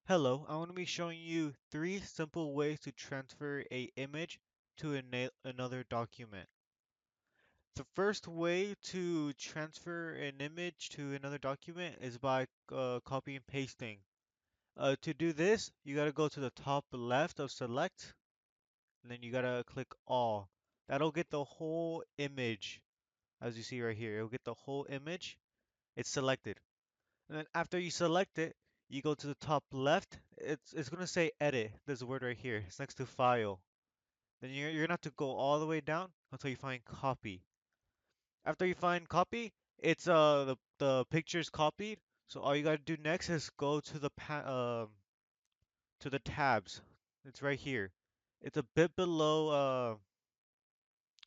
Hello, I want to be showing you three simple ways to transfer a image to another document. The first way to transfer an image to another document is by copy and pasting. To do this, you gotta go to the top left of select, and then you gotta click all. That'll get the whole image, as you see right here. It'll get the whole image. It's selected. And then after you select it, you go to the top left. It's gonna say edit. There's a word right here. It's next to file. Then you're gonna have to go all the way down until you find copy. After you find copy, it's the picture's copied. So all you gotta do next is go to to the tabs. It's right here. It's a bit below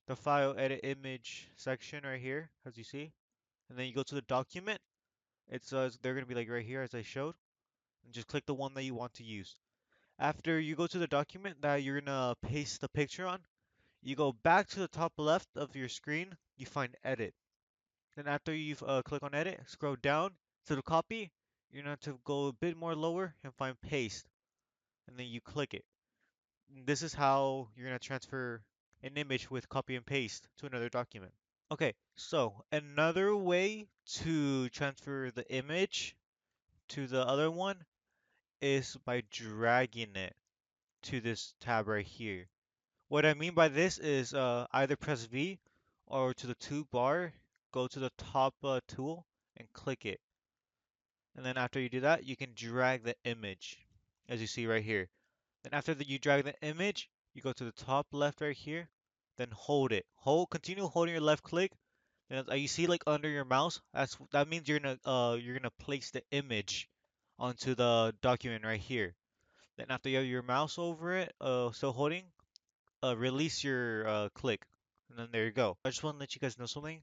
the file edit image section right here, as you see. And then you go to the document. They're gonna be like right here as I showed. And just click the one that you want to use. After you go to the document that you're gonna paste the picture on, you go back to the top left of your screen, you find edit. Then after you've click on edit, scroll down to the copy, you're gonna have to go a bit more lower and find paste. And then you click it. And this is how you're gonna transfer an image with copy and paste to another document. Okay, so another way to transfer the image to the other one is by dragging it to this tab right here. What I mean by this is either press V or to the toolbar, go to the top tool and click it. And then after you do that, you can drag the image, as you see right here. Then after that you drag the image, you go to the top left right here, then hold it. Continue holding your left click. Then you see like under your mouse, that means you're gonna place the image onto the document right here. Then after you have your mouse over it, still holding, release your click, and then there you go. I just want to let you guys know something.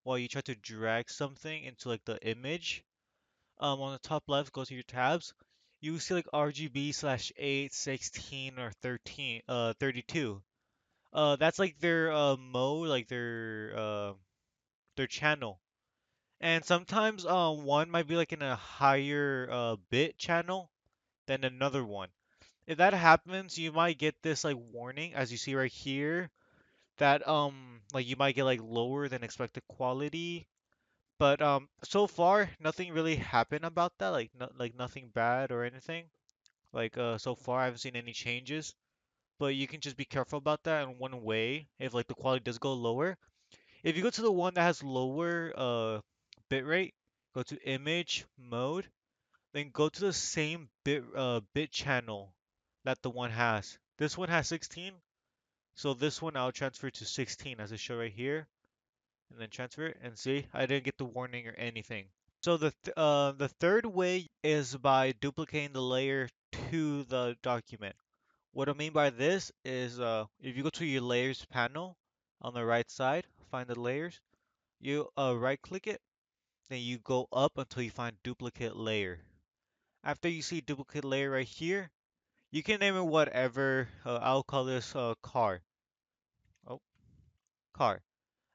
While you try to drag something into like the image, on the top left, go to your tabs. You see like RGB slash 8, 16, or 13, 32. That's like their mode, like their channel. And sometimes one might be like in a higher bit channel than another one. If that happens, you might get this like warning, as you see right here, that like you might get like lower than expected quality. But so far nothing really happened about that, like nothing bad or anything. Like so far I haven't seen any changes. But you can just be careful about that in one way if like the quality does go lower. If you go to the one that has lower bitrate, go to image mode, then go to the same bit channel that the one has. This one has 16, so this one I'll transfer to 16 as I show right here. And then transfer it and see I didn't get the warning or anything. So the third way is by duplicating the layer to the document. What I mean by this is if you go to your layers panel on the right side, find the layers, you right click it, then you go up until you find duplicate layer. After you see duplicate layer right here, you can name it whatever. I'll call this car. Oh, car.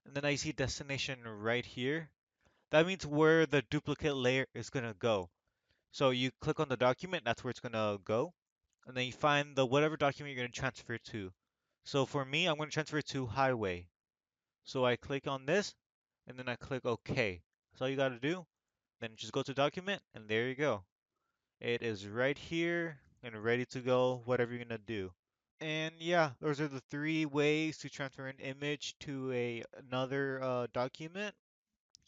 And then I see destination right here. That means where the duplicate layer is gonna go. So you click on the document, that's where it's gonna go, and then you find the whatever document you're gonna transfer to. So for me, I'm gonna transfer it to highway. So I click on this, and then I click OK. That's all you gotta do. Then just go to document, and there you go. It is right here and ready to go, whatever you're gonna do. And yeah, those are the three ways to transfer an image to another document.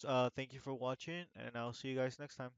Thank you for watching, and I'll see you guys next time.